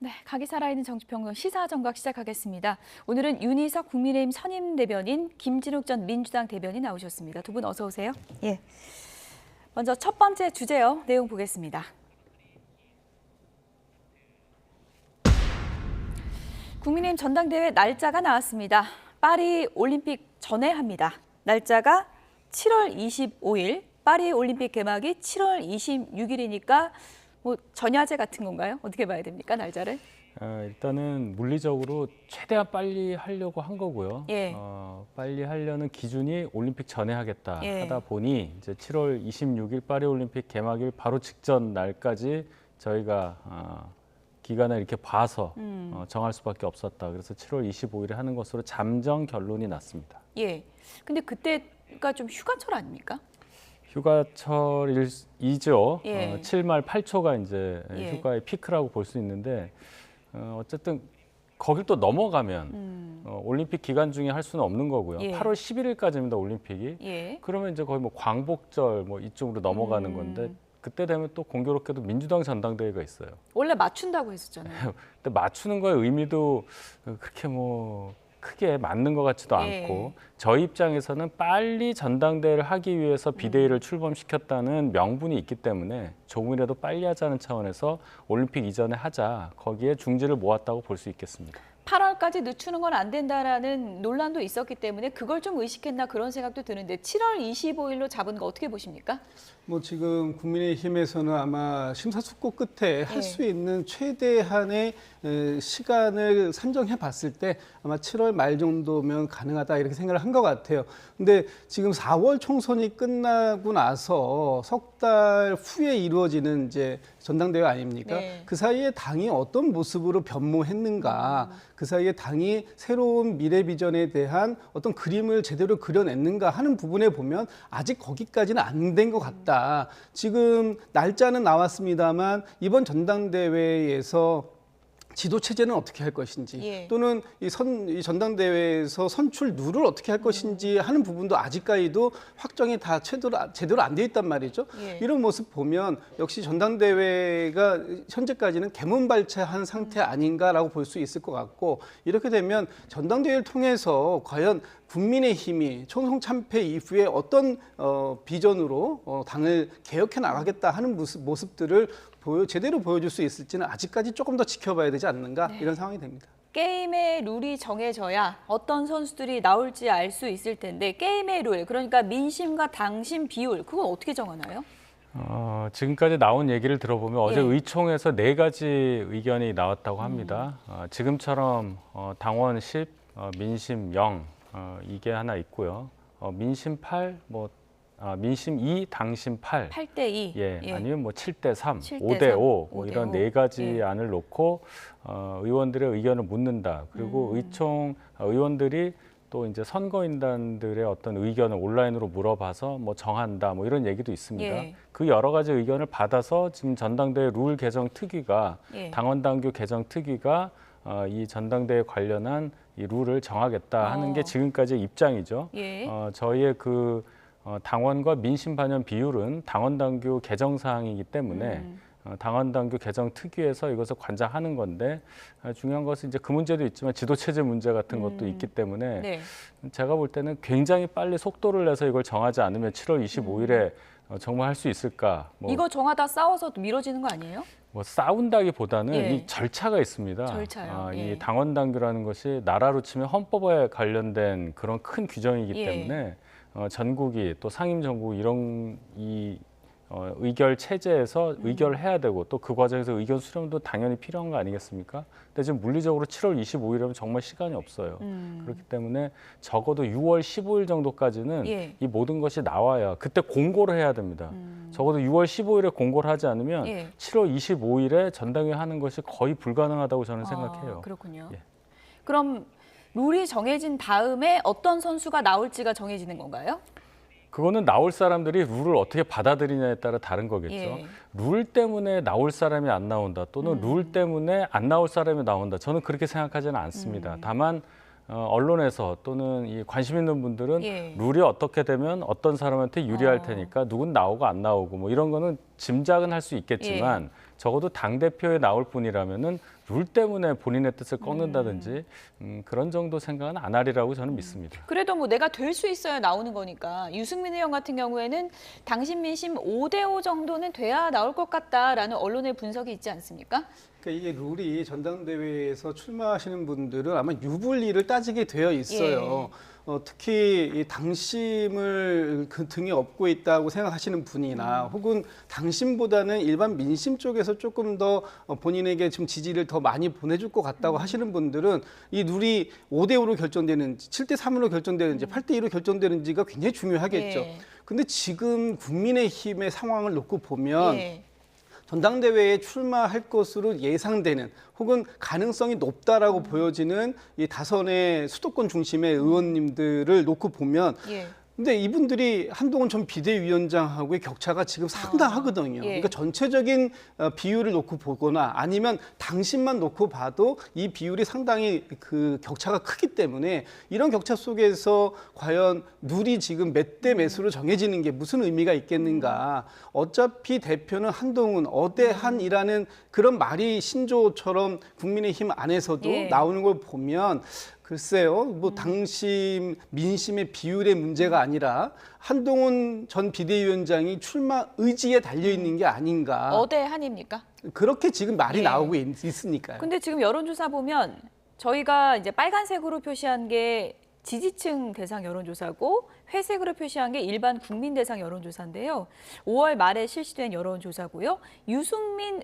네, 각이 살아있는 정치평론 시사정각 시작하겠습니다. 오늘은 윤희석 국민의힘 선임 대변인, 김진욱 전 민주당 대변인 나오셨습니다. 두 분 어서 오세요. 예. 먼저 첫 번째 주제요. 내용 보겠습니다. 국민의힘 전당대회 날짜가 나왔습니다. 파리 올림픽 전에 합니다. 날짜가 7월 25일, 파리 올림픽 개막이 7월 26일이니까 뭐 전야제 같은 건가요? 어떻게 봐야 됩니까, 날짜를? 일단은 물리적으로 최대한 빨리 하려고 한 거고요. 예. 빨리 하려는 기준이 올림픽 전에 하겠다 예. 하다 보니 이제 7월 26일 파리 올림픽 개막일 바로 직전 날까지 저희가 기간을 이렇게 봐서 정할 수밖에 없었다. 그래서 7월 25일에 하는 것으로 잠정 결론이 났습니다. 예. 근데 그때가 좀 휴가철 아닙니까? 휴가철이죠. 예. 7말 8초가 이제 예. 휴가의 피크라고 볼 수 있는데 어쨌든 거길 또 넘어가면 올림픽 기간 중에 할 수는 없는 거고요. 예. 8월 11일까지입니다, 올림픽이. 예. 그러면 이제 거의 뭐 광복절 뭐 이쪽으로 넘어가는 건데 그때 되면 또 공교롭게도 민주당 전당대회가 있어요. 원래 맞춘다고 했었잖아요. 근데 맞추는 거의 의미도 그렇게 뭐 크게 맞는 것 같지도 예. 않고 저희 입장에서는 빨리 전당대회를 하기 위해서 비대위를 출범시켰다는 명분이 있기 때문에 조금이라도 빨리 하자는 차원에서 올림픽 이전에 하자, 거기에 중지를 모았다고 볼 수 있겠습니다. 8월까지 늦추는 건 안 된다라는 논란도 있었기 때문에 그걸 좀 의식했나 그런 생각도 드는데 7월 25일로 잡은 거 어떻게 보십니까? 뭐 지금 국민의힘에서는 아마 심사숙고 끝에 할 수 있는 최대한의 시간을 산정해 봤을 때 아마 7월 말 정도면 가능하다 이렇게 생각을 한 것 같아요. 근데 지금 4월 총선이 끝나고 나서 석 달 후에 이루어지는 이제 전당대회 아닙니까? 네. 그 사이에 당이 어떤 모습으로 변모했는가, 그 사이에 당이 새로운 미래 비전에 대한 어떤 그림을 제대로 그려냈는가 하는 부분에 보면 아직 거기까지는 안 된 것 같다. 지금 날짜는 나왔습니다만 이번 전당대회에서 지도 체제는 어떻게 할 것인지 예. 또는 이 전당대회에서 선출 룰을 어떻게 할 것인지 하는 부분도 아직까지도 확정이 다 제대로 안 돼 있단 말이죠. 예. 이런 모습 보면 역시 전당대회가 현재까지는 개문발차한 상태 아닌가라고 볼 수 있을 것 같고, 이렇게 되면 전당대회를 통해서 과연 국민의힘이 총선 참패 이후에 어떤 비전으로 당을 개혁해 나가겠다 하는 모습들을 제대로 보여줄 수 있을지는 아직까지 조금 더 지켜봐야 되지 않는가, 이런 상황이 됩니다. 게임의 룰이 정해져야 어떤 선수들이 나올지 알 수 있을 텐데 게임의 룰, 그러니까 민심과 당심 비율, 그건 어떻게 정하나요? 지금까지 나온 얘기를 들어보면 어제 예. 의총에서 4가지 의견이 나왔다고 합니다. 지금처럼 당원 10, 민심 0 이게 하나 있고요. 민심 8, 민심 2, 당심 8. 8대2. 예, 아니면 뭐 7대3, 7대3, 5대5 뭐 이런 5대5. 4가지 예. 안을 놓고 의원들의 의견을 묻는다. 그리고 의총 의원들이 또 이제 선거인단들의 어떤 의견을 온라인으로 물어봐서 뭐 정한다, 뭐 이런 얘기도 있습니다. 예. 그 여러 가지 의견을 받아서 지금 전당대회 룰 개정 특위가 예. 당원당규 개정 특위가 이 전당대회 관련한 이 룰을 정하겠다 하는 게 지금까지의 입장이죠. 예. 저희의 그 당원과 민심 반영 비율은 당원당규 개정 사항이기 때문에 당원당규 개정 특위에서 이것을 관장하는 건데, 중요한 것은 이제 그 문제도 있지만 지도 체제 문제 같은 것도 있기 때문에 네. 제가 볼 때는 굉장히 빨리 속도를 내서 이걸 정하지 않으면 7월 25일에 정말 할 수 있을까? 이거 정하다 싸워서 미뤄지는 거 아니에요? 뭐 싸운다기보다는 예. 이 절차가 있습니다. 절차요. 예. 이 당원당규라는 것이 나라로 치면 헌법에 관련된 그런 큰 규정이기 예. 때문에 전국이 또 상임정국 이런 의결 체제에서 의결을 해야 되고 또 그 과정에서 의견 수렴도 당연히 필요한 거 아니겠습니까? 근데 지금 물리적으로 7월 25일이면 정말 시간이 없어요. 그렇기 때문에 적어도 6월 15일 정도까지는 예. 이 모든 것이 나와야 그때 공고를 해야 됩니다. 적어도 6월 15일에 공고를 하지 않으면 예. 7월 25일에 전당회 하는 것이 거의 불가능하다고 저는 생각해요. 그렇군요. 예. 그럼 룰이 정해진 다음에 어떤 선수가 나올지가 정해지는 건가요? 그거는 나올 사람들이 룰을 어떻게 받아들이냐에 따라 다른 거겠죠. 예. 룰 때문에 나올 사람이 안 나온다, 또는 룰 때문에 안 나올 사람이 나온다. 저는 그렇게 생각하지는 않습니다. 다만 언론에서 또는 이 관심 있는 분들은 예. 룰이 어떻게 되면 어떤 사람한테 유리할 테니까 누군 나오고 안 나오고 뭐 이런 거는 짐작은 할 수 있겠지만 적어도 당대표에 나올 분이라면은 룰 때문에 본인의 뜻을 꺾는다든지 그런 정도 생각은 안 하리라고 저는 믿습니다. 그래도 뭐 내가 될 수 있어야 나오는 거니까 유승민 의원 같은 경우에는 당신 민심 5대5 정도는 돼야 나올 것 같다라는 언론의 분석이 있지 않습니까? 그러니까 이게 룰이 전당대회에서 출마하시는 분들은 아마 유불리를 따지게 되어 있어요. 특히 이 당심을 그 등에 업고 있다고 생각하시는 분이나 혹은 당심보다는 일반 민심 쪽에서 조금 더 본인에게 좀 지지를 더 많이 보내줄 것 같다고 하시는 분들은 이 룰이 5대5로 결정되는지 7대3으로 결정되는지 8대2로 결정되는지가 굉장히 중요하겠죠. 예. 근데 지금 국민의힘의 상황을 놓고 보면 예. 전당대회에 출마할 것으로 예상되는 혹은 가능성이 높다라고 보여지는 이 다선의 수도권 중심의 의원님들을 놓고 보면 예. 근데 이분들이 한동훈 전 비대위원장하고의 격차가 지금 상당하거든요. 예. 그러니까 전체적인 비율을 놓고 보거나 아니면 당신만 놓고 봐도 이 비율이 상당히 그 격차가 크기 때문에 이런 격차 속에서 과연 룰이 지금 몇 대 몇으로 정해지는 게 무슨 의미가 있겠는가. 어차피 대표는 한동훈, 어대한이라는 그런 말이 신조어처럼 국민의힘 안에서도 예. 나오는 걸 보면 글쎄요, 뭐 당심, 민심의 비율의 문제가 아니라 한동훈 전 비대위원장이 출마 의지에 달려 있는 게 아닌가. 어대한입니까? 그렇게 지금 말이 예. 나오고 있으니까요. 근데 지금 여론조사 보면 저희가 이제 빨간색으로 표시한 게 지지층 대상 여론조사고 회색으로 표시한 게 일반 국민 대상 여론조사인데요. 5월 말에 실시된 여론조사고요. 유승민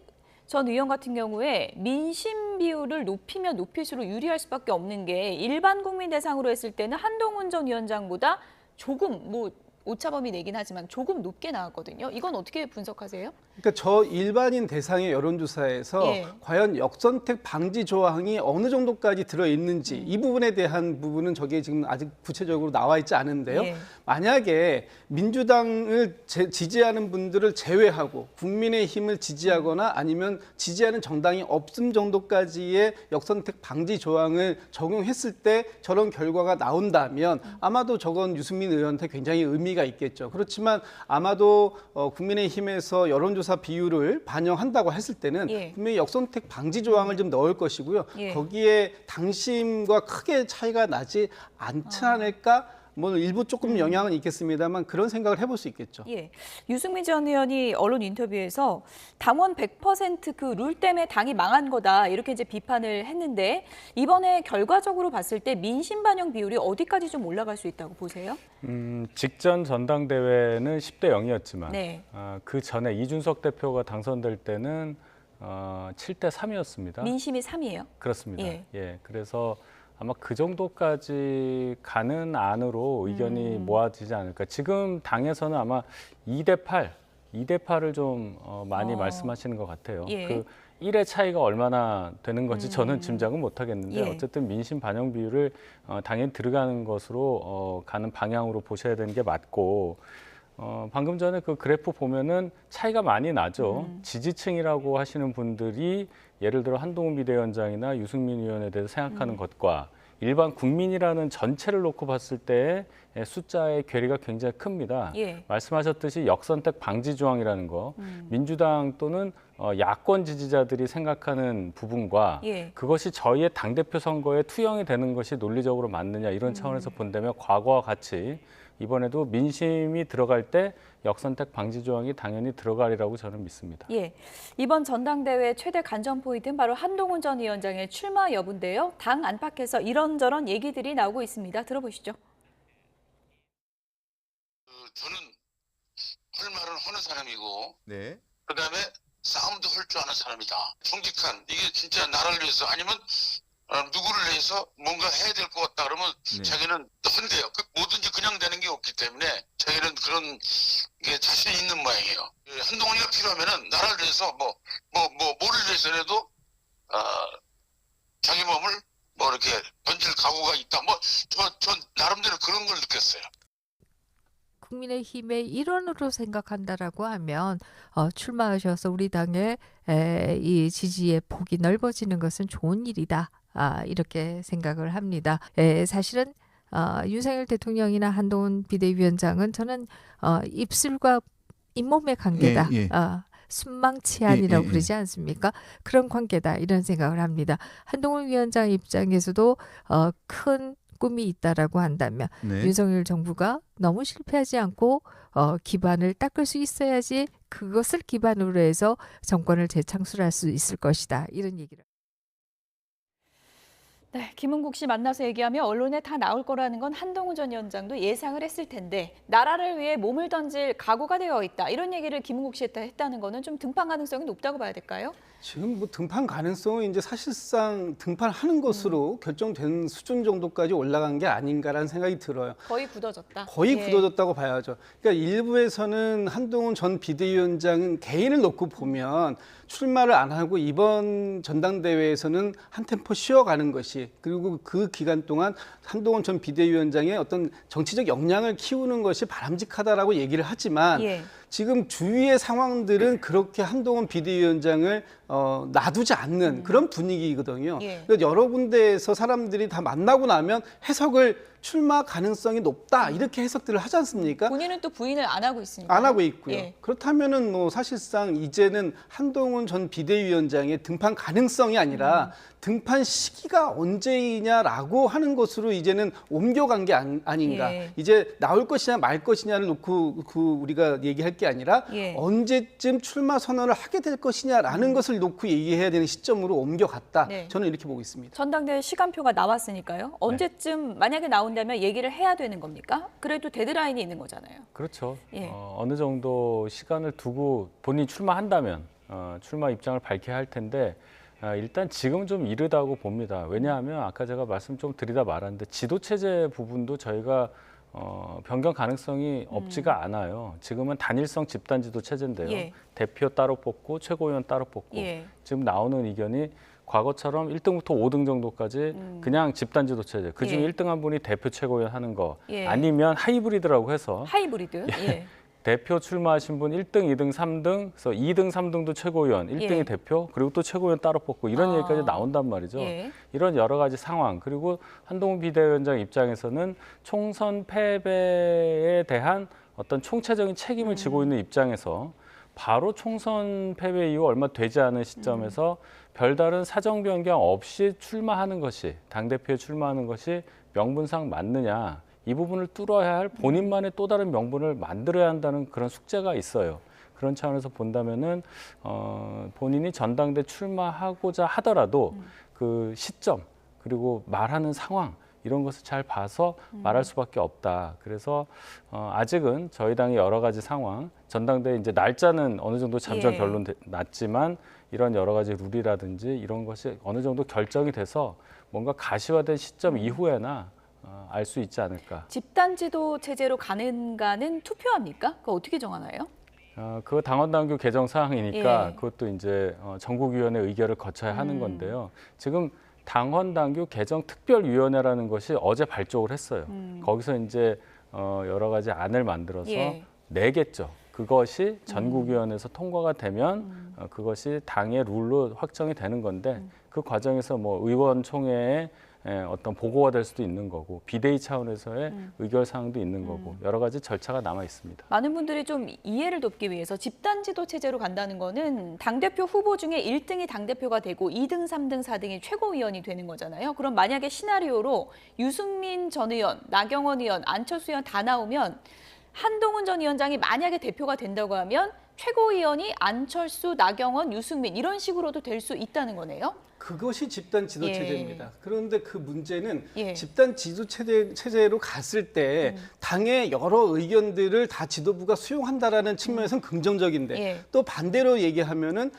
전 의원 같은 경우에 민심 비율을 높이면 높일수록 유리할 수밖에 없는 게 일반 국민 대상으로 했을 때는 한동훈 전 위원장보다 조금 뭐 오차범위 내긴 하지만 조금 높게 나왔거든요. 이건 어떻게 분석하세요? 그러니까 저 일반인 대상의 여론조사에서 예. 과연 역선택 방지 조항이 어느 정도까지 들어있는지 이 부분에 대한 부분은 저게 지금 아직 구체적으로 나와 있지 않은데요. 예. 만약에 민주당을 지지하는 분들을 제외하고 국민의힘을 지지하거나 아니면 지지하는 정당이 없음 정도까지의 역선택 방지 조항을 적용했을 때 저런 결과가 나온다면 아마도 저건 유승민 의원한테 굉장히 의미가 있겠죠. 그렇지만 아마도 국민의힘에서 여론조사 비율을 반영한다고 했을 때는 예. 분명히 역선택 방지 조항을 좀 넣을 것이고요. 예. 거기에 당심과 크게 차이가 나지 않지 않을까? 뭐 일부 조금 영향은 있겠습니다만 그런 생각을 해볼 수 있겠죠. 예, 유승민 전 의원이 언론 인터뷰에서 당원 100% 그 룰 때문에 당이 망한 거다 이렇게 이제 비판을 했는데 이번에 결과적으로 봤을 때 민심 반영 비율이 어디까지 좀 올라갈 수 있다고 보세요? 직전 전당대회는 10대 0이었지만 네. 그 전에 이준석 대표가 당선될 때는 7대 3이었습니다. 민심이 3이에요. 그렇습니다. 예. 예, 그래서 아마 그 정도까지 가는 안으로 의견이 모아지지 않을까. 지금 당에서는 아마 2대 8, 2대 8을 좀 많이 말씀하시는 것 같아요. 예. 그 1의 차이가 얼마나 되는 건지 저는 짐작은 못 하겠는데 예. 어쨌든 민심 반영 비율을 당연히 들어가는 것으로 가는 방향으로 보셔야 되는 게 맞고 방금 전에 그 그래프 보면은 차이가 많이 나죠. 지지층이라고 하시는 분들이 예를 들어 한동훈 비대위원장이나 유승민 의원에 대해서 생각하는 것과 일반 국민이라는 전체를 놓고 봤을 때 숫자의 괴리가 굉장히 큽니다. 예. 말씀하셨듯이 역선택 방지 조항이라는 거, 민주당 또는 야권 지지자들이 생각하는 부분과 예. 그것이 저희의 당대표 선거에 투영이 되는 것이 논리적으로 맞느냐 이런 차원에서 본다면 과거와 같이 이번에도 민심이 들어갈 때 역선택 방지 조항이 당연히 들어가리라고 저는 믿습니다. 예, 이번 전당대회 최대 관전 포인트는 바로 한동훈 전 위원장의 출마 여부인데요. 당 안팎에서 이런저런 얘기들이 나오고 있습니다. 들어보시죠. 저는 할 말을 하는 사람이고 네. 그다음에 싸움도 할 줄 아는 사람이다. 정직한 이게 진짜 나라를 위해서 아니면 누구를 위해서 뭔가 해야 될 것 같다 그러면 네. 자기는 한대요. 뭐든지 그냥 되는 게 없기 때문에 자기는 그런 게 자신 있는 모양이에요. 한동훈이가 필요하면은 나라를 위해서 뭐를 위해서라도 자기 몸을 뭐 이렇게 던질 각오가 있다. 전 나름대로 그런 걸 느꼈어요. 국민의힘의 일원으로 생각한다라고 하면 출마하셔서 우리 당의 이 지지의 폭이 넓어지는 것은 좋은 일이다. 이렇게 생각을 합니다. 사실은 윤석열 대통령이나 한동훈 비대위원장은 저는 입술과 잇몸의 관계다. 예, 예. 순망치안이라고 부르지 않습니까? 그런 관계다 이런 생각을 합니다. 한동훈 위원장 입장에서도 큰 꿈이 있다라고 한다면 네. 윤석열 정부가 너무 실패하지 않고 기반을 닦을 수 있어야지 그것을 기반으로 해서 정권을 재창출할 수 있을 것이다. 이런 얘기를. 네, 김은국 씨 만나서 얘기하면 언론에 다 나올 거라는 건 한동훈 전 위원장도 예상을 했을 텐데 나라를 위해 몸을 던질 각오가 되어 있다. 이런 얘기를 김은국 씨 했다는 거는 좀 등판 가능성이 높다고 봐야 될까요? 지금 뭐 등판 가능성은 이제 사실상 등판하는 것으로 결정된 수준 정도까지 올라간 게 아닌가라는 생각이 들어요. 거의 굳어졌다. 거의 예. 굳어졌다고 봐야죠. 그러니까 일부에서는 한동훈 전 비대위원장은 개인을 놓고 보면 출마를 안 하고 이번 전당대회에서는 한 템포 쉬어가는 것이, 그리고 그 기간 동안 한동훈 전 비대위원장의 어떤 정치적 역량을 키우는 것이 바람직하다라고 얘기를 하지만 예. 지금 주위의 상황들은 그렇게 한동훈 비대위원장을 놔두지 않는 그런 분위기거든요. 예. 그러니까 여러 군데에서 사람들이 다 만나고 나면 해석을 출마 가능성이 높다 이렇게 해석들을 하지 않습니까? 본인은 또 부인을 안 하고 있으니까. 안 하고 있고요. 예. 그렇다면은 뭐 사실상 이제는 한동훈 전 비대위원장의 등판 가능성이 아니라 등판 시기가 언제이냐라고 하는 것으로 이제는 옮겨간 게 아닌가. 예. 이제 나올 것이냐 말 것이냐를 놓고 우리가 얘기할 게 아니라 예. 언제쯤 출마 선언을 하게 될 것이냐라는 것을 놓고 얘기해야 되는 시점으로 옮겨갔다. 네. 저는 이렇게 보고 있습니다. 전당대회 시간표가 나왔으니까요. 언제쯤 만약에 나온다면 얘기를 해야 되는 겁니까? 그래도 데드라인이 있는 거잖아요. 그렇죠. 예. 어느 정도 시간을 두고 본인이 출마한다면 출마 입장을 밝혀야 할 텐데 일단 지금 좀 이르다고 봅니다. 왜냐하면 아까 제가 말씀 좀 드리다 말았는데 지도체제 부분도 저희가 변경 가능성이 없지가 않아요. 지금은 단일성 집단지도 체제인데요. 예. 대표 따로 뽑고 최고위원 따로 뽑고 예. 지금 나오는 의견이 과거처럼 1등부터 5등 정도까지 그냥 집단지도 체제. 그중에 예. 1등 한 분이 대표 최고위원 하는 거 예. 아니면 하이브리드라고 해서 하이브리드. 예. 대표 출마하신 분 1등, 2등, 3등, 그래서 2등, 3등도 최고위원, 1등이 예. 대표, 그리고 또 최고위원 따로 뽑고 이런 아. 얘기까지 나온단 말이죠. 예. 이런 여러 가지 상황, 그리고 한동훈 비대위원장 입장에서는 총선 패배에 대한 어떤 총체적인 책임을 지고 있는 입장에서 바로 총선 패배 이후 얼마 되지 않은 시점에서 별다른 사정 변경 없이 출마하는 것이, 당대표에 출마하는 것이 명분상 맞느냐, 이 부분을 뚫어야 할 본인만의 또 다른 명분을 만들어야 한다는 그런 숙제가 있어요. 그런 차원에서 본다면은 본인이 전당대 출마하고자 하더라도 그 시점 그리고 말하는 상황 이런 것을 잘 봐서 말할 수밖에 없다. 그래서 아직은 저희 당의 여러 가지 상황, 전당대 이제 날짜는 어느 정도 잠정 예. 결론 났지만 이런 여러 가지 룰이라든지 이런 것이 어느 정도 결정이 돼서 뭔가 가시화된 시점 이후에나 알 수 있지 않을까. 집단지도 체제로 가는가는 투표합니까? 그거 어떻게 정하나요? 그거 당원당규 개정 사항이니까 예. 그것도 이제 전국위원회 의결을 거쳐야 하는 건데요. 지금 당원당규 개정 특별위원회라는 것이 어제 발족을 했어요. 거기서 이제 여러 가지 안을 만들어서 예. 내겠죠. 그것이 전국위원회에서 통과가 되면 그것이 당의 룰로 확정이 되는 건데 그 과정에서 뭐 의원총회에 어떤 보고가 될 수도 있는 거고 비대위 차원에서의 의결 사항도 있는 거고 여러 가지 절차가 남아 있습니다. 많은 분들이 좀 이해를 돕기 위해서 집단지도 체제로 간다는 거는 당대표 후보 중에 1등이 당대표가 되고 2등, 3등, 4등이 최고위원이 되는 거잖아요. 그럼 만약에 시나리오로 유승민 전 의원, 나경원 의원, 안철수 의원 다 나오면 한동훈 전 위원장이 만약에 대표가 된다고 하면 최고위원이 안철수, 나경원, 유승민 이런 식으로도 될 수 있다는 거네요. 그것이 집단 지도 예. 체제입니다. 그런데 그 문제는 예. 집단 지도 체제로 갔을 때 당의 여러 의견들을 다 지도부가 수용한다라는 측면에서는 긍정적인데 예. 또 반대로 얘기하면은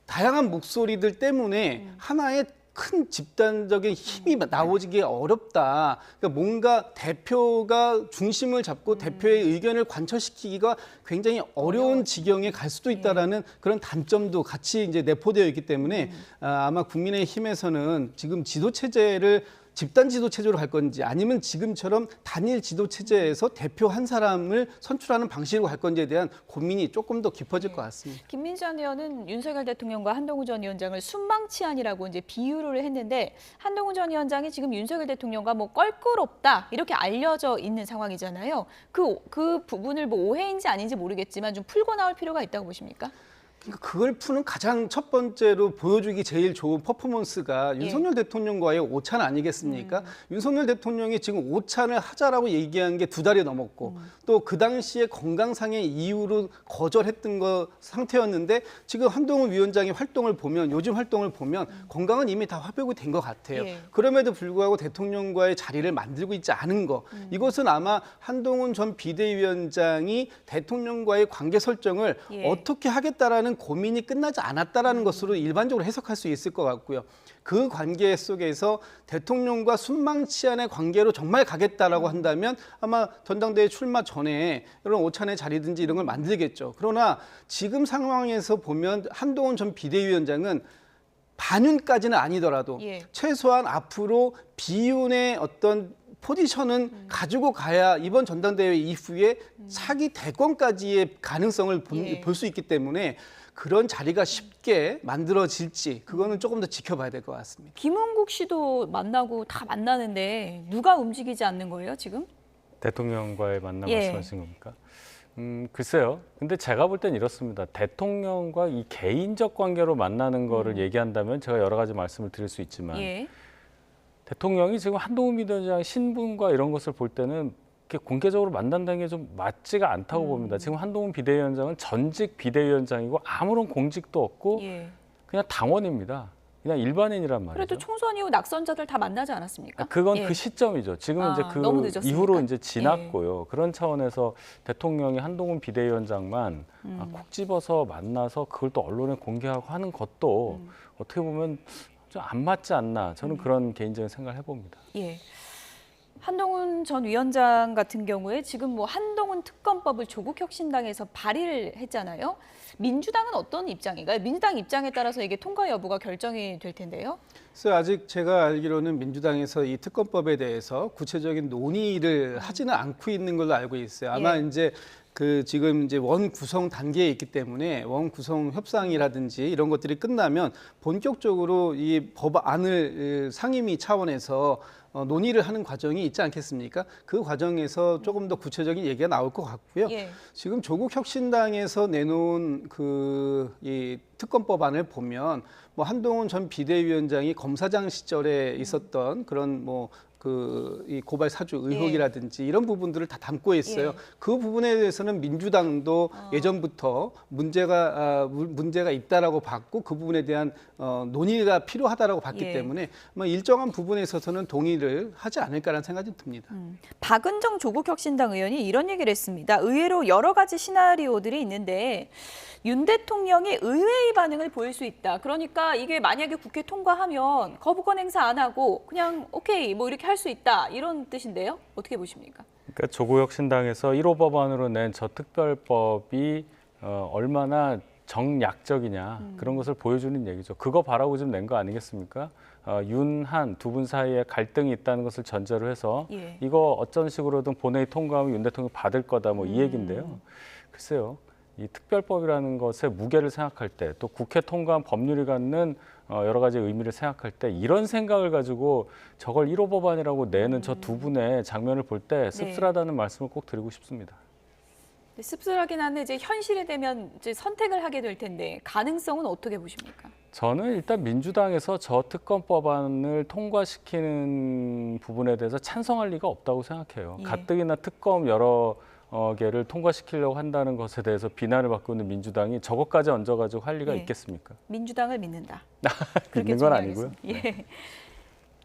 다양한 목소리들 때문에 하나의 큰 집단적인 힘이 나오기 어렵다. 그러니까 뭔가 대표가 중심을 잡고 대표의 의견을 관철시키기가 굉장히 어려운 지경에 갈 수도 있다라는 그런 단점도 같이 이제 내포되어 있기 때문에 아마 국민의힘에서는 지금 지도 체제를 집단 지도 체제로 갈 건지 아니면 지금처럼 단일 지도 체제에서 대표 한 사람을 선출하는 방식으로 갈 건지에 대한 고민이 조금 더 깊어질 것 같습니다. 김민수 전 의원은 윤석열 대통령과 한동훈 전 위원장을 순망치안이라고 이제 비유를 했는데 한동훈 전 위원장이 지금 윤석열 대통령과 뭐 껄끄럽다 이렇게 알려져 있는 상황이잖아요. 그 부분을 뭐 오해인지 아닌지 모르겠지만 좀 풀고 나올 필요가 있다고 보십니까? 그러니까 그걸 푸는 가장 첫 번째로 보여주기 제일 좋은 퍼포먼스가 윤석열 대통령과의 오찬 아니겠습니까? 윤석열 대통령이 지금 오찬을 하자라고 얘기한 게 2달이 넘었고 또 그 당시에 건강상의 이유로 거절했던 거 상태였는데 지금 한동훈 위원장의 활동을 보면 요즘 활동을 보면 건강은 이미 다 회복이 된 것 같아요. 예. 그럼에도 불구하고 대통령과의 자리를 만들고 있지 않은 거 이것은 아마 한동훈 전 비대위원장이 대통령과의 관계 설정을 예. 어떻게 하겠다라는 고민이 끝나지 않았다라는 것으로 일반적으로 해석할 수 있을 것 같고요. 그 관계 속에서 대통령과 순망치한의 관계로 정말 가겠다라고 한다면 아마 전당대회 출마 전에 이런 오찬의 자리든지 이런 걸 만들겠죠. 그러나 지금 상황에서 보면 한동훈 전 비대위원장은 반윤까지는 아니더라도 예. 최소한 앞으로 비윤의 어떤 포지션은 가지고 가야 이번 전당대회 이후에 차기 대권까지의 가능성을 예. 볼 수 있기 때문에 그런 자리가 쉽게 만들어질지 그거는 조금 더 지켜봐야 될 것 같습니다. 김은국 씨도 만나고 다 만나는데 누가 움직이지 않는 거예요, 지금? 대통령과의 만남 예. 말씀하신 겁니까? 글쎄요. 근데 제가 볼 땐 이렇습니다. 대통령과 이 개인적 관계로 만나는 거를 얘기한다면 제가 여러 가지 말씀을 드릴 수 있지만 예. 대통령이 지금 한동훈 비대위원장 신분과 이런 것을 볼 때는 이렇게 공개적으로 만난다는 게 좀 맞지가 않다고 봅니다. 지금 한동훈 비대위원장은 전직 비대위원장이고 아무런 공직도 없고 예. 그냥 당원입니다. 그냥 일반인이란 말이죠. 그래도 총선 이후 낙선자들 다 만나지 않았습니까? 그건 예. 그 시점이죠. 지금은 이제 그 너무 늦었으니까? 이후로 이제 지났고요. 그런 차원에서 대통령이 한동훈 비대위원장만 콕 집어서 만나서 그걸 또 언론에 공개하고 하는 것도 어떻게 보면 좀 안 맞지 않나. 저는 그런 개인적인 생각을 해봅니다. 예. 한동훈 전 위원장 같은 경우에 지금 뭐 한동훈 특검법을 조국혁신당에서 발의를 했잖아요. 민주당은 어떤 입장인가요? 민주당 입장에 따라서 이게 통과 여부가 결정이 될 텐데요. 그래서 아직 제가 알기로는 민주당에서 이 특검법에 대해서 구체적인 논의를 하지는 않고 있는 걸로 알고 있어요. 아마 예. 이제 그 지금 이제 원 구성 단계에 있기 때문에 원 구성 협상이라든지 이런 것들이 끝나면 본격적으로 이 법안을 상임위 차원에서 논의를 하는 과정이 있지 않겠습니까? 그 과정에서 조금 더 구체적인 얘기가 나올 것 같고요. 예. 지금 조국 혁신당에서 내놓은 그 이 특검법안을 보면 뭐 한동훈 전 비대위원장이 검사장 시절에 있었던 그런 뭐 그 이 고발 사주 의혹이라든지 이런 부분들을 다 담고 있어요. 예. 그 부분에 대해서는 민주당도 예전부터 문제가 있다라고 봤고 그 부분에 대한 논의가 필요하다라고 봤기 예. 때문에 뭐 일정한 부분에 있어서는 동의를 하지 않을까라는 생각이 듭니다. 박은정 조국혁신당 의원이 이런 얘기를 했습니다. 의외로 여러 가지 시나리오들이 있는데 윤 대통령이 의외의 반응을 보일 수 있다. 그러니까 이게 만약에 국회 통과하면 거부권 행사 안 하고 그냥 오케이 뭐 이렇게 할 수 있다. 이런 뜻인데요. 어떻게 보십니까? 그러니까 조국혁신당에서 1호 법안으로 낸 저 특별법이 얼마나 정약적이냐 그런 것을 보여주는 얘기죠. 그거 바라고 좀 낸 거 아니겠습니까? 윤한 두 분 사이에 갈등이 있다는 것을 전제로 해서 예. 이거 어떤 식으로든 본회의 통과하면 윤 대통령이 받을 거다 뭐 이 얘기인데요. 글쎄요. 이 특별법이라는 것의 무게를 생각할 때 또 국회 통과한 법률이 갖는 여러 가지 의미를 생각할 때 이런 생각을 가지고 저걸 1호 법안이라고 내는 저 두 분의 장면을 볼 때 씁쓸하다는 말씀을 꼭 드리고 싶습니다. 씁쓸하긴 한데 이제 현실이 되면 이제 선택을 하게 될 텐데 가능성은 어떻게 보십니까? 저는 일단 민주당에서 저 특검법안을 통과시키는 부분에 대해서 찬성할 리가 없다고 생각해요. 예. 가뜩이나 특검 여러 개를 통과시키려고 한다는 것에 대해서 비난을 받고 있는 민주당이 저것까지 얹어가지고 할 리가 예. 있겠습니까? 민주당을 믿는다. 그렇게 믿는 건 아니고요. 정리하겠습니다. 예.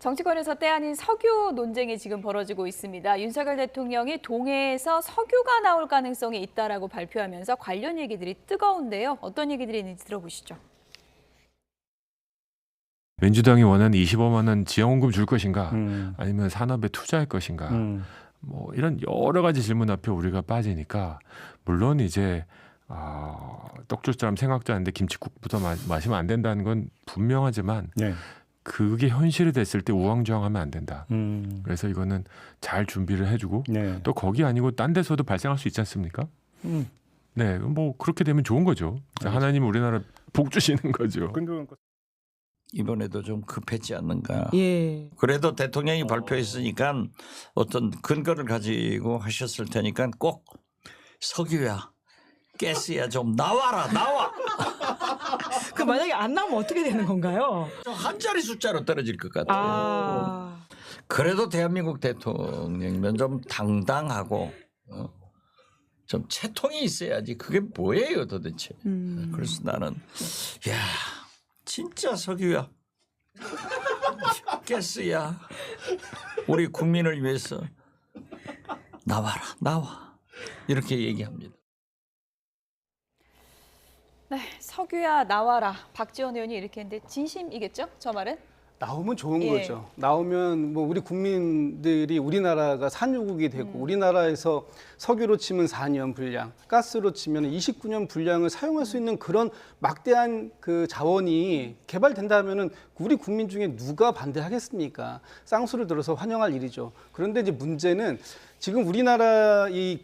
정치권에서 때 아닌 석유 논쟁이 지금 벌어지고 있습니다. 윤석열 대통령이 동해에서 석유가 나올 가능성이 있다라고 발표하면서 관련 얘기들이 뜨거운데요. 어떤 얘기들이 있는지 들어보시죠. 민주당이 원하는 25만 원 지원금 줄 것인가 아니면 산업에 투자할 것인가 뭐 이런 여러 가지 질문 앞에 우리가 빠지니까 물론 이제 떡줄처럼 생각도 하는데 김치국부터 마시면 안 된다는 건 분명하지만 네. 그게 현실이 됐을 때 우왕좌왕하면 안 된다. 그래서 이거는 잘 준비를 해주고 네. 또 거기 아니고 딴 데서도 발생할 수 있지 않습니까? 네, 뭐 그렇게 되면 좋은 거죠. 하나님 우리나라 복 주시는 거죠. 이번에도 좀 급했지 않는가. 예. 그래도 대통령이 발표했으니까 어떤 근거를 가지고 하셨을 테니까 꼭 석유야, 가스야 좀 나와라 나와. 만약에 안 나오면 어떻게 되는 건가요? 한 자리 숫자로 떨어질 것 같아요. 아. 그래도 대한민국 대통령이면 좀 당당하고 좀 채통이 있어야지. 그게 뭐예요 도대체. 그래서 나는 야 진짜 석유야 가스야 우리 국민을 위해서 나와라 나와 이렇게 얘기합니다. 네, 석유야 나와라. 박지원 의원이 이렇게 했는데 진심이겠죠? 저 말은? 나오면 좋은 예. 거죠. 나오면 뭐 우리 국민들이 우리나라가 산유국이 되고 우리나라에서 석유로 치면 4년 분량, 가스로 치면 29년 분량을 사용할 수 있는 그런 막대한 그 자원이 개발된다면은 우리 국민 중에 누가 반대하겠습니까? 쌍수를 들어서 환영할 일이죠. 그런데 이제 문제는 지금 우리나라 이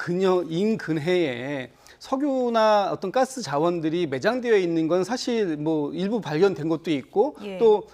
인근해에 석유나 어떤 가스 자원들이 매장되어 있는 건 사실 뭐 일부 발견된 것도 있고 예. 또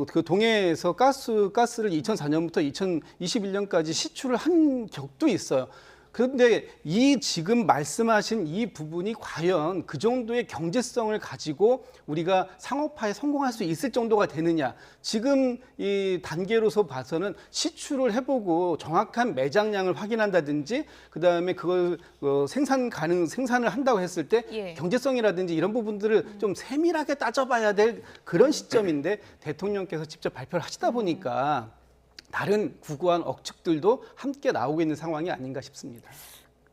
그 동해에서 가스를 2004년부터 2021년까지 시추를 한 격도 있어요. 그런데 이 지금 말씀하신 이 부분이 과연 그 정도의 경제성을 가지고 우리가 상업화에 성공할 수 있을 정도가 되느냐. 지금 이 단계로서 봐서는 시추를 해보고 정확한 매장량을 확인한다든지 그다음에 그걸 생산을 한다고 했을 때 예. 경제성이라든지 이런 부분들을 좀 세밀하게 따져봐야 될 그런 시점인데 대통령께서 직접 발표를 하시다 보니까 다른 구구한 억측들도 함께 나오고 있는 상황이 아닌가 싶습니다.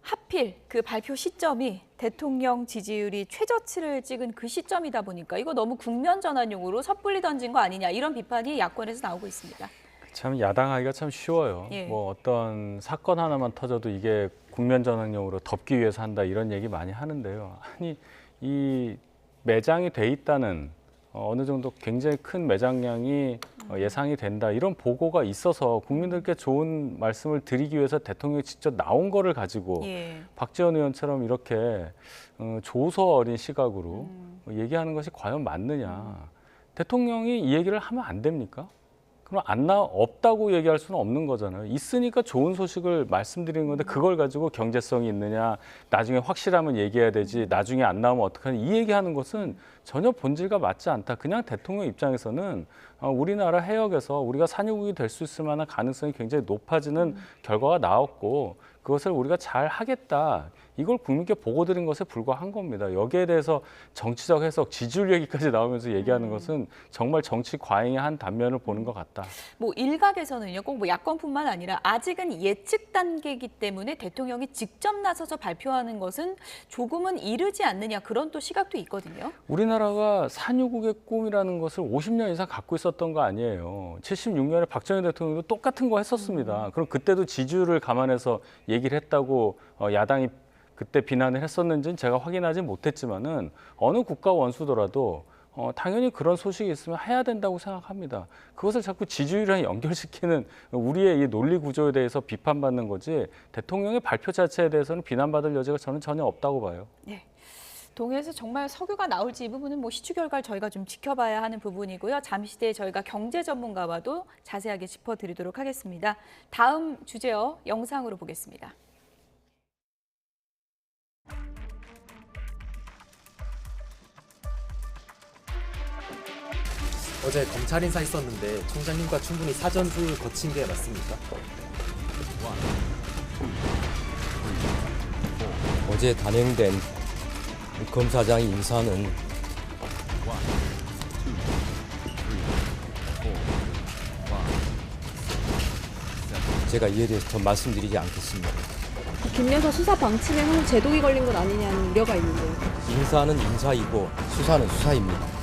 하필 그 발표 시점이 대통령 지지율이 최저치를 찍은 그 시점이다 보니까 이거 너무 국면 전환용으로 섣불리 던진 거 아니냐 이런 비판이 야권에서 나오고 있습니다. 참 야당하기가 참 쉬워요. 예. 뭐 어떤 사건 하나만 터져도 이게 국면 전환용으로 덮기 위해서 한다 이런 얘기 많이 하는데요. 아니 이 매장이 돼 있다는 어느 정도 굉장히 큰 매장량이 예상이 된다 이런 보고가 있어서 국민들께 좋은 말씀을 드리기 위해서 대통령이 직접 나온 거를 가지고 예. 박지원 의원처럼 이렇게 조소 어린 시각으로 얘기하는 것이 과연 맞느냐. 대통령이 이 얘기를 하면 안 됩니까? 그럼 없다고 얘기할 수는 없는 거잖아요. 있으니까 좋은 소식을 말씀드리는 건데 그걸 가지고 경제성이 있느냐, 나중에 확실하면 얘기해야 되지, 나중에 안 나오면 어떡하냐 이 얘기하는 것은 전혀 본질과 맞지 않다. 그냥 대통령 입장에서는 우리나라 해역에서 우리가 산유국이 될 수 있을 만한 가능성이 굉장히 높아지는 결과가 나왔고 그것을 우리가 잘 하겠다. 이걸 국민께 보고 드린 것에 불과한 겁니다. 여기에 대해서 정치적 해석, 지지율 얘기까지 나오면서 얘기하는 것은 정말 정치 과잉의 한 단면을 보는 것 같다. 뭐 일각에서는요, 꼭 뭐 야권뿐만 아니라 아직은 예측 단계이기 때문에 대통령이 직접 나서서 발표하는 것은 조금은 이르지 않느냐 그런 또 시각도 있거든요. 우리나라가 산유국의 꿈이라는 것을 50년 이상 갖고 있었던 거 아니에요. 76년에 박정희 대통령도 똑같은 거 했었습니다. 그럼 그때도 지지율을 감안해서 얘기를 했다고 야당이 그때 비난을 했었는지는 제가 확인하지 못했지만은 어느 국가 원수더라도 당연히 그런 소식이 있으면 해야 된다고 생각합니다. 그것을 자꾸 지지율이랑 연결시키는 우리의 이 논리 구조에 대해서 비판받는 거지 대통령의 발표 자체에 대해서는 비난받을 여지가 저는 전혀 없다고 봐요. 네. 동해에서 정말 석유가 나올지 이 부분은 뭐 시추 결과를 저희가 좀 지켜봐야 하는 부분이고요. 잠시 뒤에 저희가 경제 전문가와도 자세하게 짚어드리도록 하겠습니다. 다음 주제요. 영상으로 보겠습니다. 어제 검찰 인사 있었는데 총장님과 충분히 사전을 거친 게 맞습니까? 어제 단행된 검사장의 인사는 제가 이에 대해서 더 말씀드리지 않겠습니다. 김 여사 수사 방침에 한 제동이 걸린 건 아니냐는 우려가 있는데요. 인사는 인사이고 수사는 수사입니다.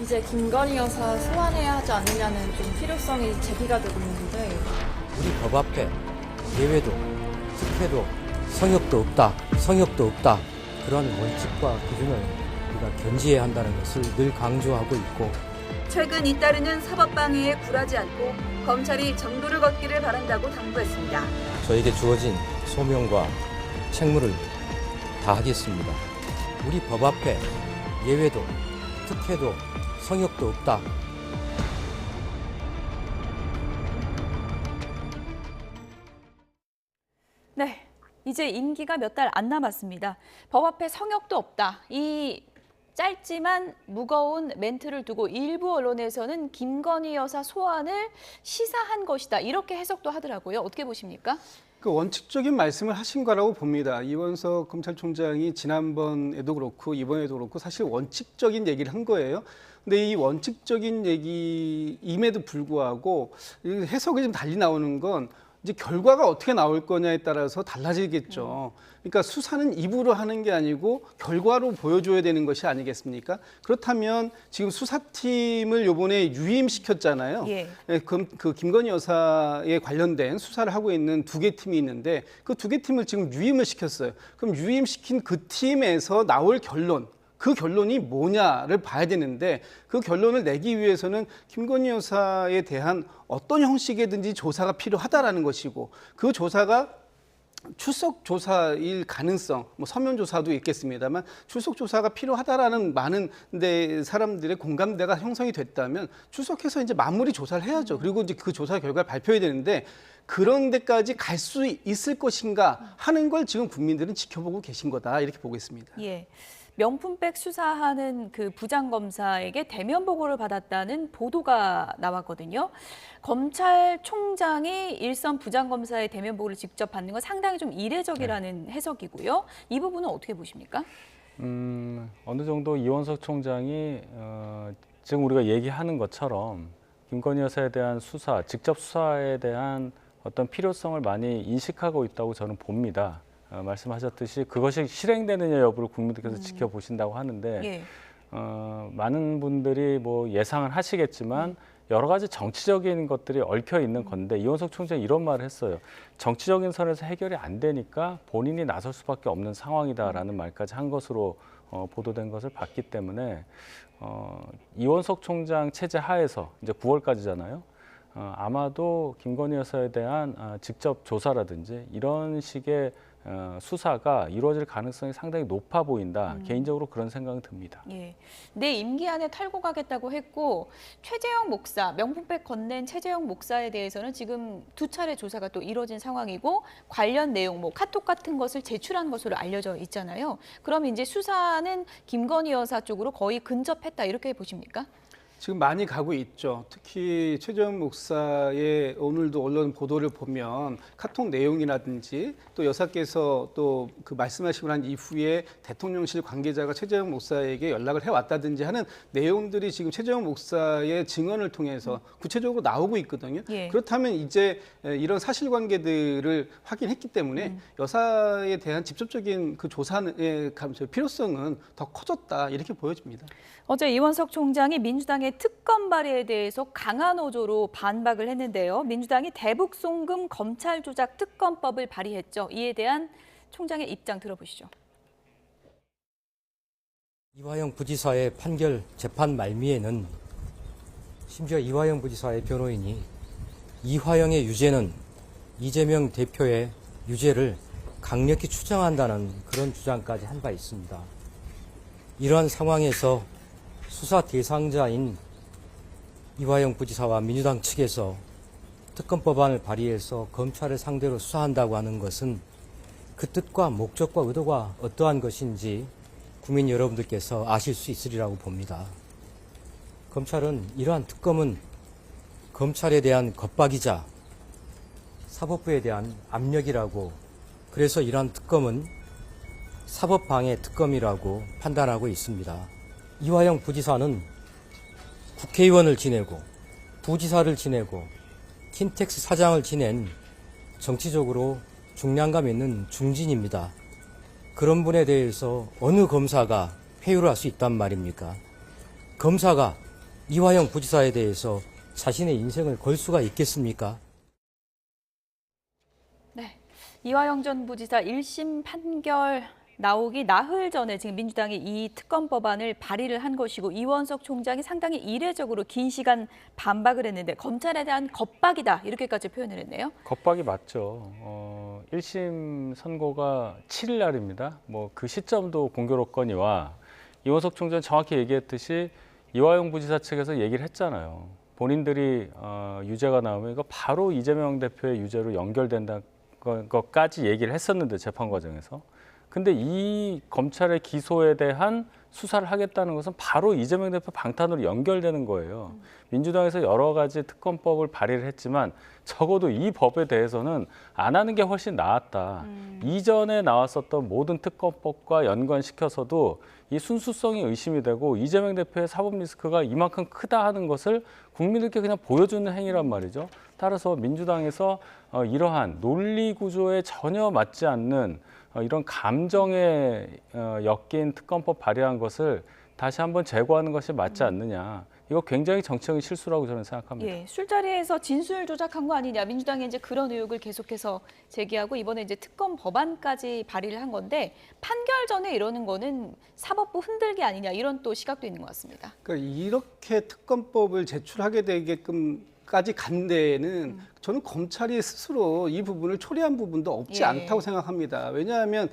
이제 김건희 여사 소환해야 하지 않느냐는 좀 필요성이 제기가 되고 있는데 우리 법 앞에 예외도 특혜도 성역도 없다. 그런 원칙과 기준을 우리가 견지해야 한다는 것을 늘 강조하고 있고 최근 잇따르는 사법방해에 굴하지 않고 검찰이 정도를 걷기를 바란다고 당부했습니다. 저에게 주어진 소명과 책무를 다하겠습니다. 우리 법 앞에 예외도 특혜도 성역도 없다. 네, 이제 임기가 몇 달 안 남았습니다. 법 앞에 성역도 없다. 이 짧지만 무거운 멘트를 두고 일부 언론에서는 김건희 여사 소환을 시사한 것이다. 이렇게 해석도 하더라고요. 어떻게 보십니까? 그 원칙적인 말씀을 하신 거라고 봅니다. 이원석 검찰총장이 지난번에도 그렇고 이번에도 그렇고 사실 원칙적인 얘기를 한 거예요. 근데 이 원칙적인 얘기임에도 불구하고 해석이 좀 달리 나오는 건 이제 결과가 어떻게 나올 거냐에 따라서 달라지겠죠. 그러니까 수사는 입으로 하는 게 아니고 결과로 보여줘야 되는 것이 아니겠습니까? 그렇다면 지금 수사팀을 요번에 유임시켰잖아요. 예. 그 김건희 여사에 관련된 수사를 하고 있는 2개 팀이 있는데 그 2개 팀을 지금 유임을 시켰어요. 그럼 유임시킨 그 팀에서 나올 결론, 그 결론이 뭐냐를 봐야 되는데 그 결론을 내기 위해서는 김건희 여사에 대한 어떤 형식이든지 조사가 필요하다라는 것이고 그 조사가 출석 조사일 가능성, 뭐 서면 조사도 있겠습니다만 출석 조사가 필요하다라는 많은 사람들의 공감대가 형성이 됐다면 출석해서 이제 마무리 조사를 해야죠. 그리고 이제 그 조사 결과를 발표해야 되는데 그런 데까지 갈 수 있을 것인가 하는 걸 지금 국민들은 지켜보고 계신 거다 이렇게 보고 있습니다. 예. 명품백 수사하는 그 부장검사에게 대면 보고를 받았다는 보도가 나왔거든요. 검찰총장이 일선 부장검사의 대면 보고를 직접 받는 건 상당히 좀 이례적이라는 해석이고요. 이 부분은 어떻게 보십니까? 어느 정도 이원석 총장이 지금 우리가 얘기하는 것처럼 김건희 여사에 대한 수사, 직접 수사에 대한 어떤 필요성을 많이 인식하고 있다고 저는 봅니다. 말씀하셨듯이 그것이 실행되느냐 여부를 국민들께서 지켜보신다고 하는데 예. 많은 분들이 뭐 예상은 하시겠지만 여러 가지 정치적인 것들이 얽혀 있는 건데 이원석 총장이 이런 말을 했어요. 정치적인 선에서 해결이 안 되니까 본인이 나설 수밖에 없는 상황이다라는 말까지 한 것으로 보도된 것을 봤기 때문에 이원석 총장 체제 하에서 이제 9월까지잖아요. 아마도 김건희 여사에 대한 직접 조사라든지 이런 식의 수사가 이루어질 가능성이 상당히 높아 보인다. 개인적으로 그런 생각이 듭니다. 예. 내 임기 안에 털고 가겠다고 했고 최재형 목사, 명품백 건넨 최재형 목사에 대해서는 지금 2차례 조사가 또 이루어진 상황이고 관련 내용, 뭐 카톡 같은 것을 제출한 것으로 알려져 있잖아요. 그럼 이제 수사는 김건희 여사 쪽으로 거의 근접했다 이렇게 보십니까? 지금 많이 가고 있죠. 특히 최재형 목사의 오늘도 언론 보도를 보면 카톡 내용이라든지 또 여사께서 또 그 말씀하시고 난 이후에 대통령실 관계자가 최재형 목사에게 연락을 해왔다든지 하는 내용들이 지금 최재형 목사의 증언을 통해서 구체적으로 나오고 있거든요. 예. 그렇다면 이제 이런 사실관계들을 확인했기 때문에 여사에 대한 직접적인 그 조사의 필요성은 더 커졌다 이렇게 보여집니다. 어제 이원석 총장이 민주당의 특검 발의에 대해서 강한 어조로 반박을 했는데요. 민주당이 대북 송금 검찰 조작 특검법을 발의했죠. 이에 대한 총장의 입장 들어보시죠. 이화영 부지사의 판결 재판 말미에는 심지어 이화영 부지사의 변호인이 이화영의 유죄는 이재명 대표의 유죄를 강력히 추정한다는 그런 주장까지 한 바 있습니다. 이러한 상황에서 수사 대상자인 이화영 부지사와 민주당 측에서 특검법안을 발의해서 검찰을 상대로 수사한다고 하는 것은 그 뜻과 목적과 의도가 어떠한 것인지 국민 여러분들께서 아실 수 있으리라고 봅니다. 검찰은 이러한 특검은 검찰에 대한 겁박이자 사법부에 대한 압력이라고, 그래서 이러한 특검은 사법방해 특검이라고 판단하고 있습니다. 이화영 부지사는 국회의원을 지내고 부지사를 지내고 킨텍스 사장을 지낸 정치적으로 중량감 있는 중진입니다. 그런 분에 대해서 어느 검사가 회유를 할 수 있단 말입니까? 검사가 이화영 부지사에 대해서 자신의 인생을 걸 수가 있겠습니까? 네, 이화영 전 부지사 1심 판결 나오기 나흘 전에 지금 민주당이 이 특검 법안을 발의를 한 것이고 이원석 총장이 상당히 이례적으로 긴 시간 반박을 했는데 검찰에 대한 겁박이다 이렇게까지 표현을 했네요. 겁박이 맞죠. 1심 선고가 7일 날입니다. 뭐 그 시점도 공교롭거니와 이원석 총장 정확히 얘기했듯이 이화영 부지사 측에서 얘기를 했잖아요. 본인들이 유죄가 나오면 이거 바로 이재명 대표의 유죄로 연결된다. 것까지 얘기를 했었는데 재판 과정에서. 근데 이 검찰의 기소에 대한 수사를 하겠다는 것은 바로 이재명 대표 방탄으로 연결되는 거예요. 민주당에서 여러 가지 특검법을 발의를 했지만 적어도 이 법에 대해서는 안 하는 게 훨씬 나았다. 이전에 나왔었던 모든 특검법과 연관시켜서도 이 순수성이 의심이 되고 이재명 대표의 사법 리스크가 이만큼 크다 하는 것을 국민들께 그냥 보여주는 행위란 말이죠. 따라서 민주당에서 이러한 논리 구조에 전혀 맞지 않는 이런 감정에 엮인 특검법 발의한 것을 다시 한번 제고하는 것이 맞지 않느냐. 이거 굉장히 정치적인 실수라고 저는 생각합니다. 예, 술자리에서 진술 조작한 거 아니냐. 민주당이 이제 그런 의혹을 계속해서 제기하고 이번에 이제 특검 법안까지 발의를 한 건데 판결 전에 이러는 거는 사법부 흔들기 아니냐 이런 또 시각도 있는 것 같습니다. 그러니까 이렇게 특검법을 제출하게 되게끔까지 간 데에는 저는 검찰이 스스로 이 부분을 초래한 부분도 없지 예. 않다고 생각합니다. 왜냐하면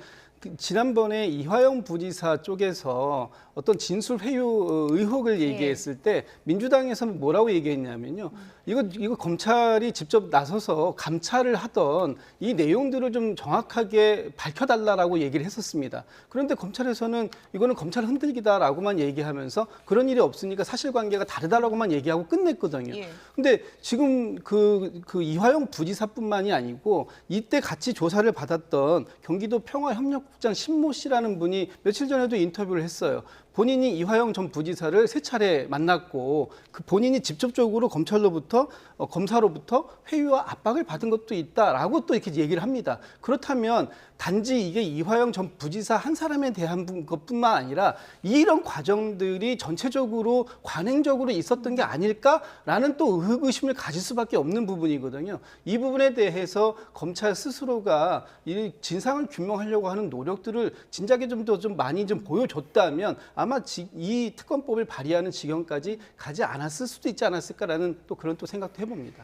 지난번에 이화영 부지사 쪽에서 어떤 진술 회유 의혹을 얘기했을 때 민주당에서는 뭐라고 얘기했냐면요. 이거 검찰이 직접 나서서 감찰을 하던 이 내용들을 좀 정확하게 밝혀달라고 얘기를 했었습니다. 그런데 검찰에서는 이거는 검찰 흔들기다라고만 얘기하면서 그런 일이 없으니까 사실관계가 다르다라고만 얘기하고 끝냈거든요. 예. 근데 지금 그 이화영 부지사뿐만이 아니고 이때 같이 조사를 받았던 경기도 평화협력국장 신모 씨라는 분이 며칠 전에도 인터뷰를 했어요. 본인이 이화영 전 부지사를 3차례 만났고 그 본인이 직접적으로 검찰로부터 검사로부터 회유와 압박을 받은 것도 있다라고 또 이렇게 얘기를 합니다. 그렇다면 단지 이게 이화영 전 부지사 한 사람에 대한 것뿐만 아니라 이런 과정들이 전체적으로 관행적으로 있었던 게 아닐까라는 또 의구심을 가질 수밖에 없는 부분이거든요. 이 부분에 대해서 검찰 스스로가 이 진상을 규명하려고 하는 노력들을 진작에 좀 더 좀 많이 좀 보여줬다면 아마 이 특검법을 발의하는 지경까지 가지 않았을 수도 있지 않았을까라는 또 그런 또 생각도 해봅니다.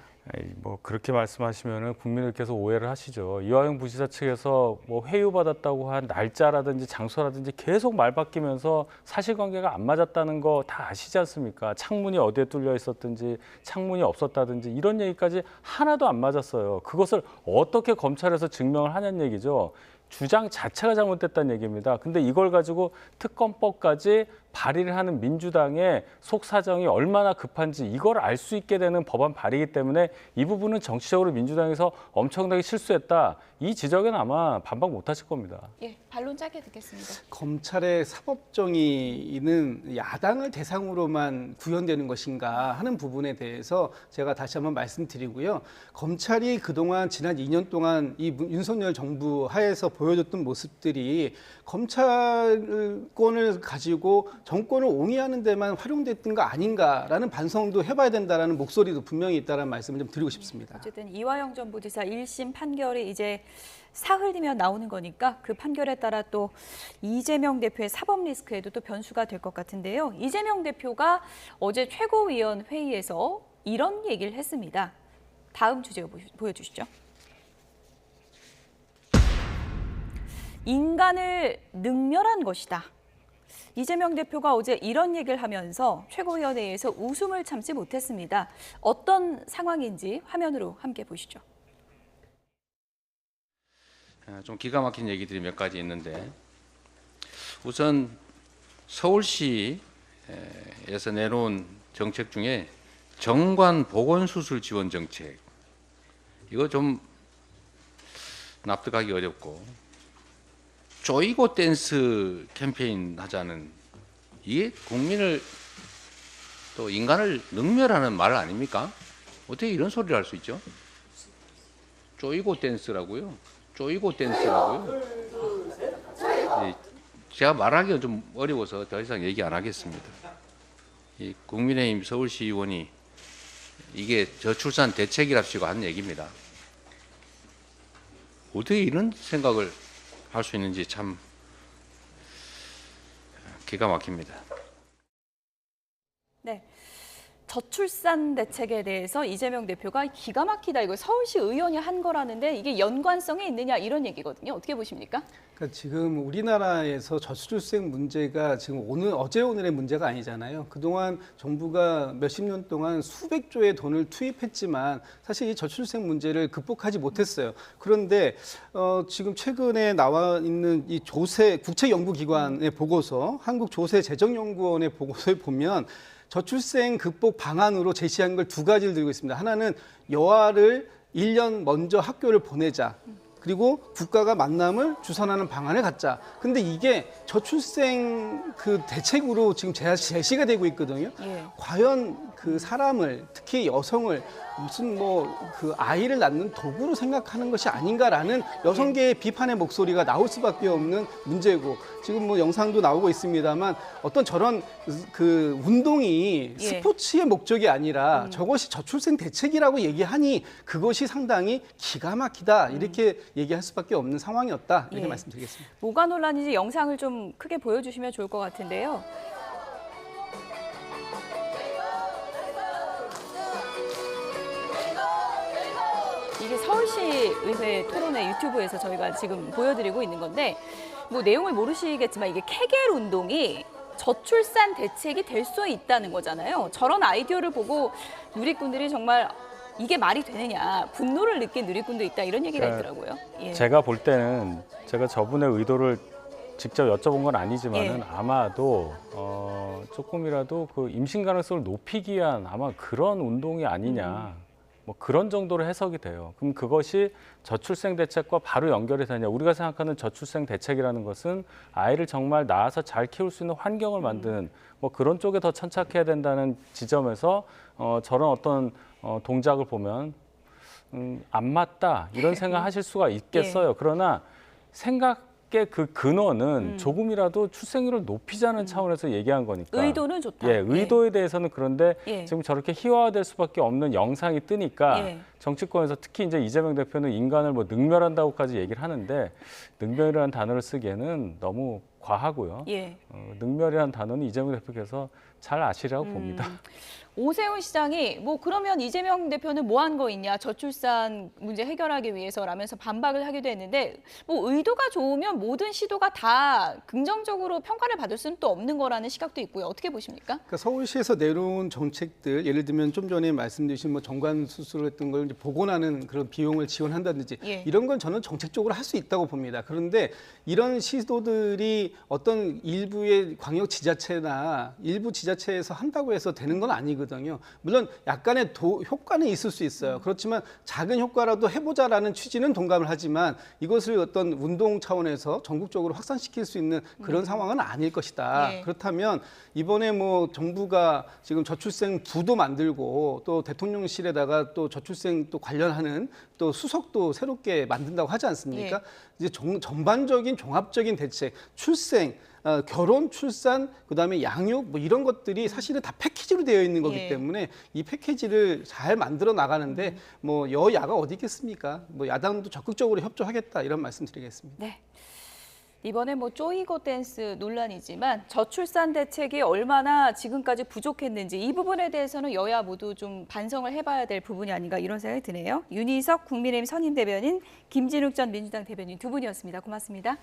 뭐 그렇게 말씀하시면은 국민들께서 오해를 하시죠. 이화영 부지사 측에서 뭐 회유받았다고 한 날짜라든지 장소라든지 계속 말 바뀌면서 사실관계가 안 맞았다는 거 다 아시지 않습니까? 창문이 어디에 뚫려 있었든지 창문이 없었다든지 이런 얘기까지 하나도 안 맞았어요. 그것을 어떻게 검찰에서 증명을 하냐는 얘기죠. 주장 자체가 잘못됐다는 얘기입니다. 근데 이걸 가지고 특검법까지 발의를 하는 민주당의 속사정이 얼마나 급한지 이걸 알 수 있게 되는 법안 발의이기 때문에 이 부분은 정치적으로 민주당에서 엄청나게 실수했다. 이 지적은 아마 반박 못 하실 겁니다. 예, 반론 짧게 듣겠습니다. 검찰의 사법정의는 야당을 대상으로만 구현되는 것인가 하는 부분에 대해서 제가 다시 한번 말씀드리고요. 검찰이 그동안 지난 2년 동안 이 윤석열 정부 하에서 보여줬던 모습들이 검찰권을 가지고 정권을 옹이하는 데만 활용됐던 거 아닌가라는 반성도 해봐야 된다라는 목소리도 분명히 있다는 말씀을 좀 드리고 싶습니다. 어쨌든 이화영 전 부지사 1심 판결이 이제 사흘이면 나오는 거니까 그 판결에 따라 또 이재명 대표의 사법 리스크에도 또 변수가 될 것 같은데요. 이재명 대표가 어제 최고위원 회의에서 이런 얘기를 했습니다. 다음 주제 보여주시죠. 인간을 능멸한 것이다. 이재명 대표가 어제 이런 얘기를 하면서 최고위원회에서 웃음을 참지 못했습니다. 어떤 상황인지 화면으로 함께 보시죠. 좀 기가 막힌 얘기들이 몇 가지 있는데 우선 서울시에서 내놓은 정책 중에 정관 보건수술 지원 정책 이거 좀 납득하기 어렵고 쪼이고 댄스 캠페인 하자는 이게 국민을 또 인간을 능멸하는 말 아닙니까? 어떻게 이런 소리를 할 수 있죠? 쪼이고 댄스라고요? 쪼이고 댄스라고요? 제가 말하기가 좀 어려워서 더 이상 얘기 안 하겠습니다. 이 국민의힘 서울시 의원이 이게 저출산 대책이랍시고 한 얘기입니다. 어떻게 이런 생각을 할 수 있는지 참 기가 막힙니다. 네. 저출산 대책에 대해서 이재명 대표가 기가 막히다, 이거 서울시 의원이 한 거라는데 이게 연관성이 있느냐 이런 얘기거든요. 어떻게 보십니까? 그러니까 지금 우리나라에서 저출생 문제가 지금 어제 오늘의 문제가 아니잖아요. 그동안 정부가 몇십 년 동안 수백 조의 돈을 투입했지만 사실 이 저출생 문제를 극복하지 못했어요. 그런데 지금 최근에 나와 있는 이 국책연구기관의 보고서, 한국조세재정연구원의 보고서에 보면 저출생 극복 방안으로 제시한 걸 두 가지를 들고 있습니다. 하나는 여아를 1년 먼저 학교를 보내자. 그리고 국가가 만남을 주선하는 방안을 갖자. 근데 이게 저출생 그 대책으로 지금 제시가 되고 있거든요. 예. 과연 그 사람을, 특히 여성을 무슨 그 아이를 낳는 도구로 생각하는 것이 아닌가라는 여성계의 비판의 목소리가 나올 수밖에 없는 문제고, 지금 영상도 나오고 있습니다만 어떤 저런 그 운동이 예. 스포츠의 목적이 아니라 저것이 저출생 대책이라고 얘기하니 그것이 상당히 기가 막히다, 이렇게 얘기할 수밖에 없는 상황이었다, 이렇게 예. 말씀드리겠습니다. 뭐가 논란인지 영상을 좀 크게 보여주시면 좋을 것 같은데요. 이게 서울시 의회 토론회 유튜브에서 저희가 지금 보여드리고 있는 건데, 뭐 내용을 모르시겠지만 이게 케겔 운동이 저출산 대책이 될 수 있다는 거잖아요. 저런 아이디어를 보고 누리꾼들이 정말 이게 말이 되느냐, 분노를 느낀 누리꾼도 있다, 이런 얘기가 있더라고요. 예. 제가 볼 때는 제가 저분의 의도를 직접 여쭤본 건 아니지만은 예. 아마도 조금이라도 그 임신 가능성을 높이기 위한 아마 그런 운동이 아니냐. 뭐 그런 정도로 해석이 돼요. 그럼 그것이 저출생 대책과 바로 연결이 되냐? 우리가 생각하는 저출생 대책이라는 것은 아이를 정말 낳아서 잘 키울 수 있는 환경을 만드는 뭐 그런 쪽에 더 천착해야 된다는 지점에서 저런 어떤 동작을 보면 안 맞다 이런 생각하실 수가 있겠어요. 예. 그러나 생각의 그 근원은 조금이라도 출생률을 높이자는 차원에서 얘기한 거니까. 의도는 좋다. 예, 의도에 대해서는 그런데 예. 지금 저렇게 희화화될 수밖에 없는 영상이 뜨니까 예. 정치권에서 특히 이제 이재명 대표는 인간을 뭐 능멸한다고까지 얘기를 하는데, 능멸이라는 단어를 쓰기에는 너무 과하고요. 예. 능멸이라는 단어는 이재명 대표께서 잘 아시라고 봅니다. 오세훈 시장이 뭐 그러면 이재명 대표는 뭐 한 거 있냐, 저출산 문제 해결하기 위해서라면서 반박을 하기도 했는데, 뭐 의도가 좋으면 모든 시도가 다 긍정적으로 평가를 받을 수는 또 없는 거라는 시각도 있고요. 어떻게 보십니까? 그러니까 서울시에서 내려온 정책들, 예를 들면 좀 전에 말씀드린 뭐 정관 수술을 했던 걸 이제 복원하는 그런 비용을 지원한다든지, 예. 이런 건 저는 정책적으로 할 수 있다고 봅니다. 그런데 이런 시도들이 어떤 일부의 광역 지자체나 일부 지자체에서 한다고 해서 되는 건 아니거든요. 물론 약간의 효과는 있을 수 있어요. 그렇지만 작은 효과라도 해보자라는 취지는 동감을 하지만 이것을 어떤 운동 차원에서 전국적으로 확산시킬 수 있는 그런 상황은 아닐 것이다. 네. 그렇다면 이번에 뭐 정부가 지금 저출생 부도 만들고 또 대통령실에다가 또 저출생 또 관련하는 또 수석도 새롭게 만든다고 하지 않습니까? 이제 전반적인 종합적인 대책, 출생, 결혼, 출산, 그다음에 양육 뭐 이런 것들이 사실은 다 패키지로 되어 있는 거기 예. 때문에 이 패키지를 잘 만들어 나가는데 뭐 여야가 어디 있겠습니까? 뭐 야당도 적극적으로 협조하겠다, 이런 말씀드리겠습니다. 네. 이번에 뭐 쪼이고 댄스 논란이지만 저출산 대책이 얼마나 지금까지 부족했는지, 이 부분에 대해서는 여야 모두 좀 반성을 해봐야 될 부분이 아닌가, 이런 생각이 드네요. 윤희석 국민의힘 선임 대변인, 김진욱 전 민주당 대변인 두 분이었습니다. 고맙습니다.